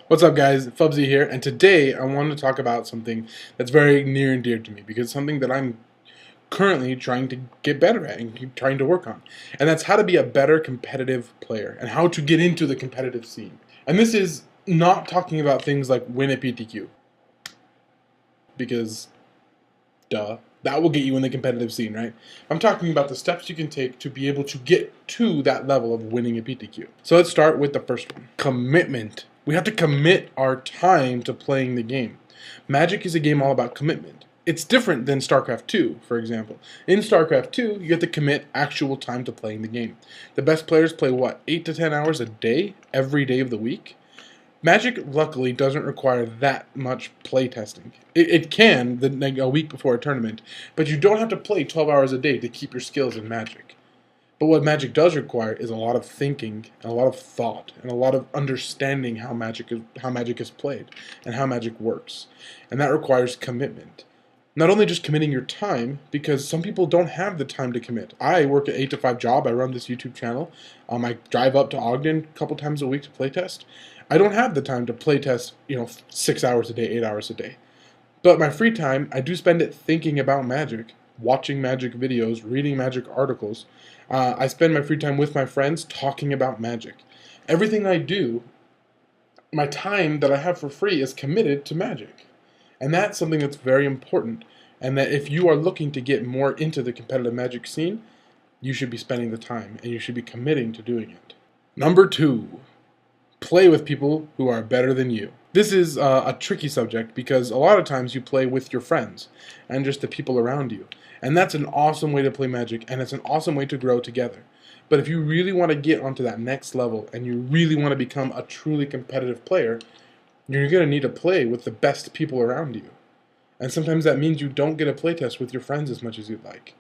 What's up, guys? Fubsy here, and today I want to talk about something that's very near and dear to me because it's something that I'm currently trying to get better at and keep trying to work on. And that's how to be a better competitive player and how to get into the competitive scene. And this is not talking about things like win a PTQ because, duh, that will get you in the competitive scene, right? I'm talking about the steps you can take to be able to get to that level of winning a PTQ. So let's start with the first one, commitment. We have to commit our time to playing the game. Magic is a game all about commitment. It's different than StarCraft 2, for example. In StarCraft 2, you have to commit actual time to playing the game. The best players play, what, 8 to 10 hours a day, every day of the week? Magic, luckily, doesn't require that much playtesting. It can, a week before a tournament, but you don't have to play 12 hours a day to keep your skills in Magic. But what Magic does require is a lot of thinking, and a lot of thought, and a lot of understanding how Magic is played, and how Magic works. And that requires commitment. Not only just committing your time, because some people don't have the time to commit. I work an 8 to 5 job. I run this YouTube channel. I drive up to Ogden a couple times a week to playtest. I don't have the time to playtest, 6 hours a day, 8 hours a day. But my free time, I do spend it thinking about Magic, watching Magic videos, reading Magic articles. I spend my free time with my friends talking about Magic. Everything I do, my time that I have for free is committed to Magic. And that's something that's very important. And that if you are looking to get more into the competitive Magic scene, you should be spending the time and you should be committing to doing it. Number 2, play with people who are better than you. This is a tricky subject because a lot of times you play with your friends and just the people around you. And that's an awesome way to play Magic, and it's an awesome way to grow together. But if you really want to get onto that next level and you really want to become a truly competitive player, you're going to need to play with the best people around you. And sometimes that means you don't get a playtest with your friends as much as you'd like.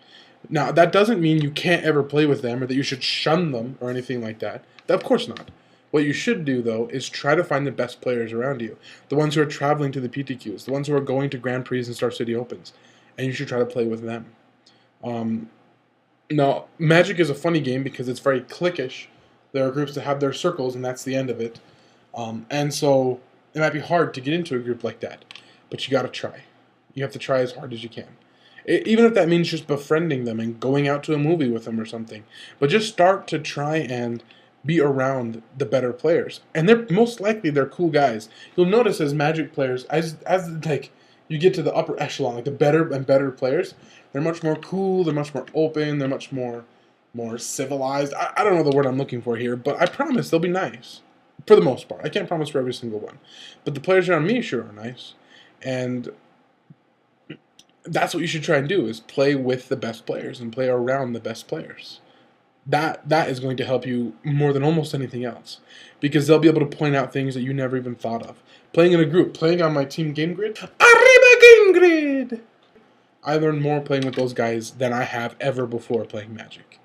Now, that doesn't mean you can't ever play with them or that you should shun them or anything like that. Of course not. What you should do, though, is try to find the best players around you. The ones who are traveling to the PTQs, the ones who are going to Grand Prix and Star City Opens. And you should try to play with them. Now, Magic is a funny game because it's very cliquish. There are groups that have their circles, and that's the end of it. And so it might be hard to get into a group like that. But you got to try. You have to try as hard as you can. Even if that means just befriending them and going out to a movie with them or something. But just start to try and be around the better players. And they're most likely they're cool guys. You'll notice as Magic players, as like you get to the upper echelon, like the better and better players, they're much more cool, they're much more open, they're much more civilized. I don't know the word I'm looking for here, but I promise they'll be nice. For the most part. I can't promise for every single one. But the players around me sure are nice. And that's what you should try and do, is play with the best players and play around the best players. That is going to help you more than almost anything else, because they'll be able to point out things that you never even thought of. Playing in a group, playing on my team game grid, Arriba Game Grid! I learned more playing with those guys than I have ever before playing Magic.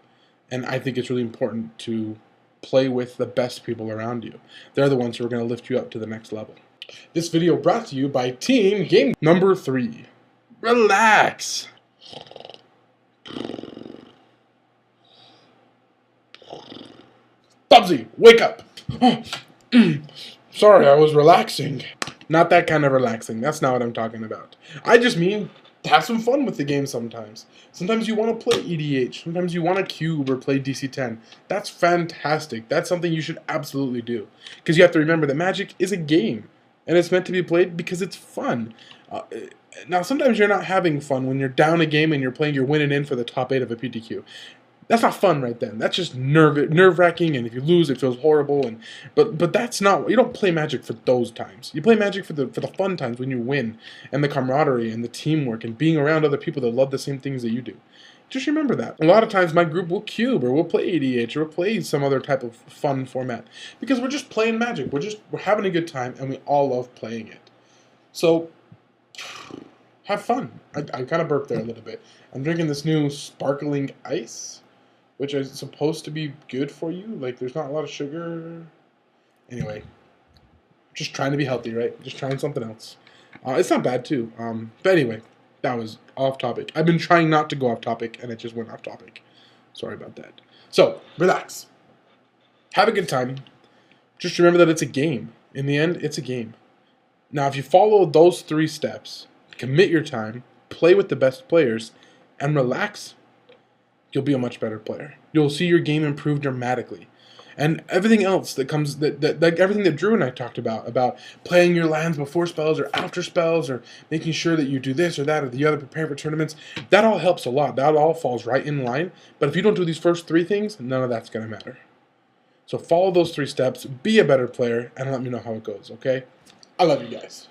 And I think it's really important to play with the best people around you. They're the ones who are going to lift you up to the next level. This video brought to you by Team Game. Number 3, relax. Fubsy, wake up! Sorry, I was relaxing. Not that kind of relaxing. That's not what I'm talking about. I just mean have some fun with the game sometimes. Sometimes you want to play EDH. Sometimes you want to cube or play DC-10. That's fantastic. That's something you should absolutely do. Because you have to remember that Magic is a game. And it's meant to be played because it's fun. Now, sometimes you're not having fun when you're down a game and you're winning in for the top 8 of a PTQ. That's not fun right then. That's just nerve-wracking, and if you lose, it feels horrible. But that's not. You don't play Magic for those times. You play Magic for the fun times when you win, and the camaraderie and the teamwork and being around other people that love the same things that you do. Just remember that. A lot of times, my group will cube or we'll play EDH or we'll play some other type of fun format because we're just playing Magic. We're having a good time, and we all love playing it. So have fun. I kind of burped there a little bit. I'm drinking this new sparkling ice, which is supposed to be good for you. Like, there's not a lot of sugar. Anyway, just trying to be healthy, right? Just trying something else. It's not bad, too. But anyway, that was off topic. I've been trying not to go off topic, and it just went off topic. Sorry about that. So, relax. Have a good time. Just remember that it's a game. In the end, it's a game. Now, if you follow those 3 steps, commit your time, play with the best players, and relax, you'll be a much better player. You'll see your game improve dramatically. And everything else that comes, like everything that Drew and I talked about playing your lands before spells or after spells, or making sure that you do this or that or the other, prepare for tournaments, that all helps a lot. That all falls right in line. But if you don't do these first 3 things, none of that's going to matter. So follow those 3 steps, be a better player, and let me know how it goes, okay? I love you guys.